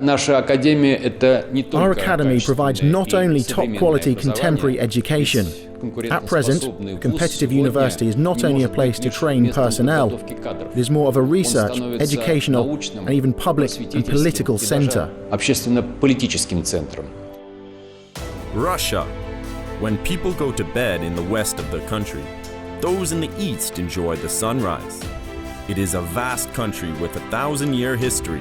Our academy provides not only top-quality contemporary education. At present, the competitive university is not only a place to train personnel, it is more of a research, educational, and even public and political center. Russia. When people go to bed in the west of the country, those in the east enjoy the sunrise. It is a vast country with a 1,000-year history,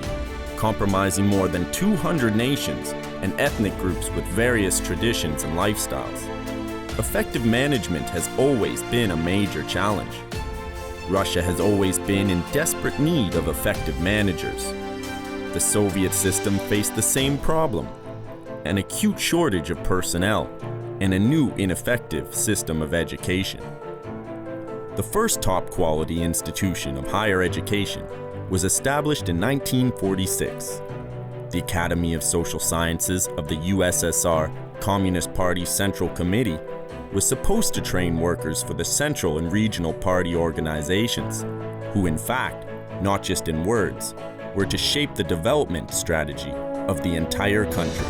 comprising more than 200 nations and ethnic groups with various traditions and lifestyles. Effective management has always been a major challenge. Russia has always been in desperate need of effective managers. The Soviet system faced the same problem, an acute shortage of personnel, and a new ineffective system of education. The first top-quality institution of higher education was established in 1946. The Academy of Social Sciences of the USSR Communist Party Central Committee was supposed to train workers for the central and regional party organizations, who in fact, not just in words, were to shape the development strategy of the entire country.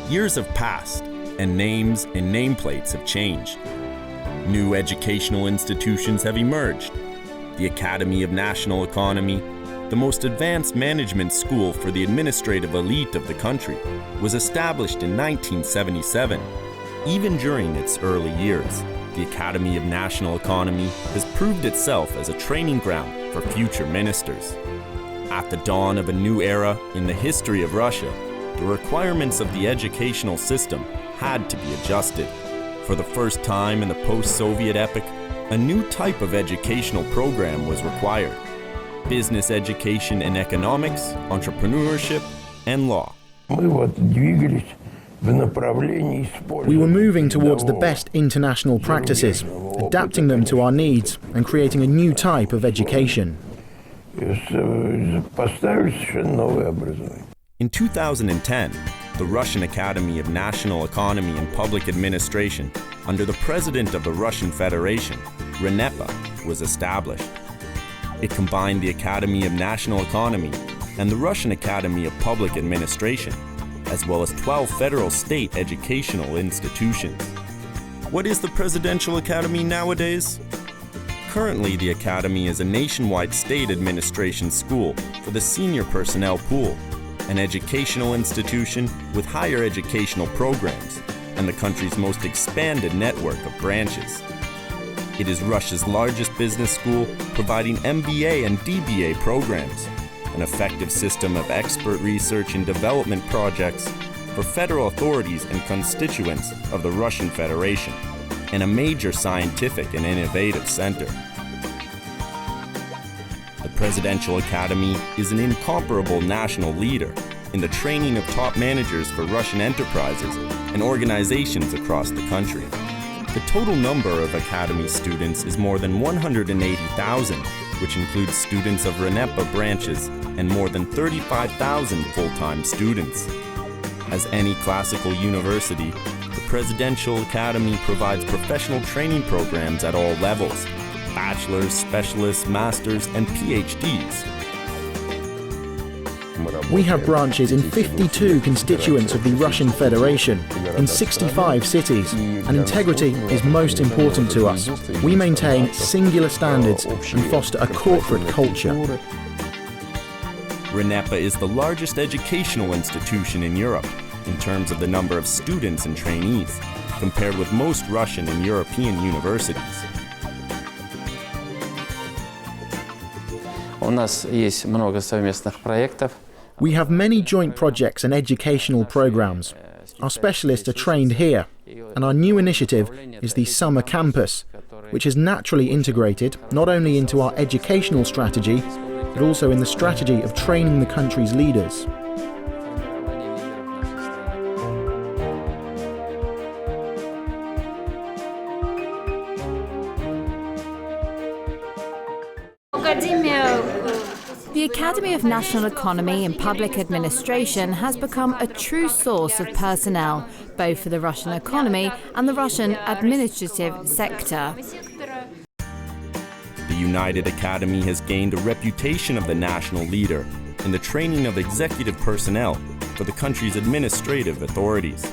Years have passed, and names and nameplates have changed. New educational institutions have emerged. The Academy of National Economy, the most advanced management school for the administrative elite of the country, was established in 1977. Even during its early years, the Academy of National Economy has proved itself as a training ground for future ministers. At the dawn of a new era in the history of Russia, the requirements of the educational system had to be adjusted. For the first time in the post-Soviet epoch, a new type of educational program was required: business education and economics, entrepreneurship, and law. We were moving towards the best international practices, adapting them to our needs and creating a new type of education. In 2010, the Russian Academy of National Economy and Public Administration, under the President of the Russian Federation, RANEPA, was established. It combined the Academy of National Economy and the Russian Academy of Public Administration, as well as 12 federal state educational institutions. What is the Presidential Academy nowadays? Currently, the Academy is a nationwide state administration school for the senior personnel pool, an educational institution with higher educational programs and the country's most expanded network of branches. It is Russia's largest business school, providing MBA and DBA programs, an effective system of expert research and development projects for federal authorities and constituents of the Russian Federation, and a major scientific and innovative center. The Presidential Academy is an incomparable national leader in the training of top managers for Russian enterprises and organizations across the country. The total number of Academy students is more than 180,000, which includes students of RANEPA branches and more than 35,000 full-time students. As any classical university, the Presidential Academy provides professional training programs at all levels: bachelor's, specialists, masters, and PhDs. We have branches in 52 constituents of the Russian Federation, in 65 cities, and integrity is most important to us. We maintain singular standards and foster a corporate culture. RANEPA is the largest educational institution in Europe in terms of the number of students and trainees, compared with most Russian and European universities. We have many joint projects and educational programs. Our specialists are trained here, and our new initiative is the Summer Campus, which is naturally integrated not only into our educational strategy, but also in the strategy of training the country's leaders. The Academy of National Economy and Public Administration has become a true source of personnel, both for the Russian economy and the Russian administrative sector. The United Academy has gained a reputation of the national leader in the training of executive personnel for the country's administrative authorities.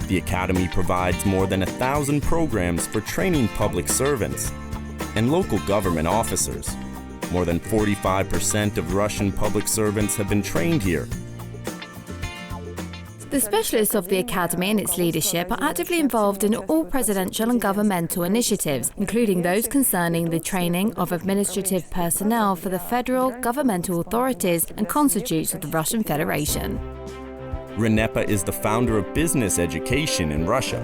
The Academy provides more than 1,000 programs for training public servants and local government officers. More than 45% of Russian public servants have been trained here. The specialists of the Academy and its leadership are actively involved in all presidential and governmental initiatives, including those concerning the training of administrative personnel for the federal, governmental authorities and constitutes of the Russian Federation. RANEPA is the founder of business education in Russia.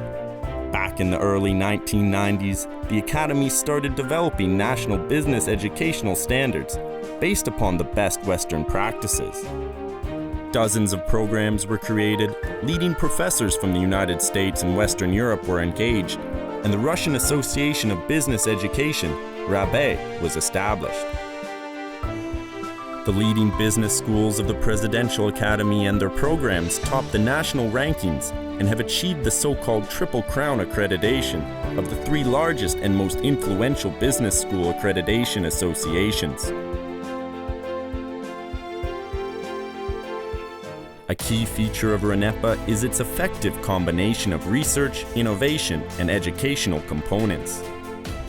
Back in the early 1990s, the Academy started developing national business educational standards based upon the best Western practices. Dozens of programs were created, leading professors from the United States and Western Europe were engaged, and the Russian Association of Business Education, RANEPA, was established. The leading business schools of the Presidential Academy and their programs top the national rankings and have achieved the so-called Triple Crown accreditation of the 3 largest and most influential business school accreditation associations. A key feature of RANEPA is its effective combination of research, innovation, and educational components.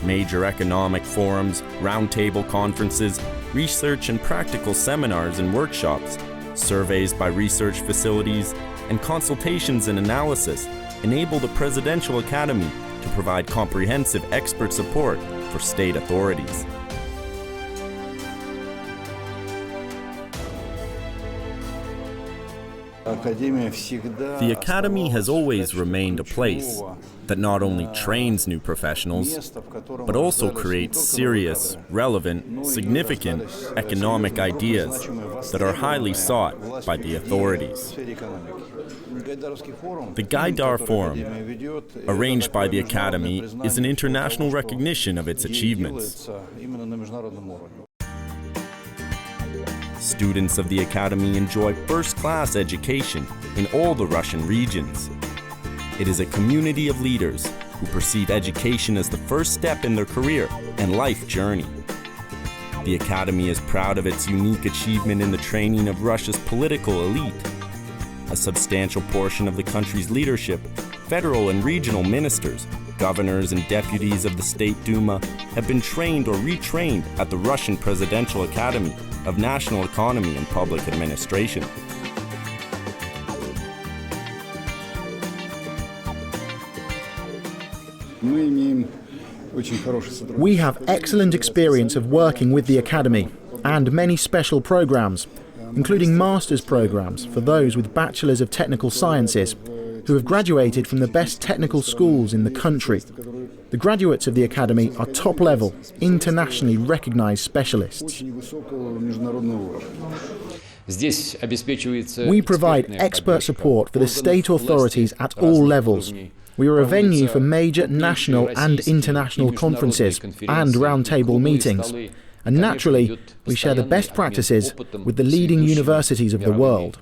Major economic forums, roundtable conferences, research and practical seminars and workshops, surveys by research facilities, and consultations and analysis enable the Presidential Academy to provide comprehensive expert support for state authorities. The Academy has always remained a place that not only trains new professionals, but also creates serious, relevant, significant economic ideas that are highly sought by the authorities. The Gaidar Forum, arranged by the Academy, is an international recognition of its achievements. Students of the Academy enjoy first-class education in all the Russian regions. It is a community of leaders who perceive education as the first step in their career and life journey. The Academy is proud of its unique achievement in the training of Russia's political elite. A substantial portion of the country's leadership, federal and regional ministers, governors and deputies of the State Duma have been trained or retrained at the Russian Presidential Academy of National Economy and Public Administration. We have excellent experience of working with the Academy and many special programs, including master's programs for those with Bachelors of Technical Sciences who have graduated from the best technical schools in the country. The graduates of the Academy are top-level, internationally recognized specialists. We provide expert support for the state authorities at all levels. We are a venue for major national and international conferences and roundtable meetings. And naturally, we share the best practices with the leading universities of the world.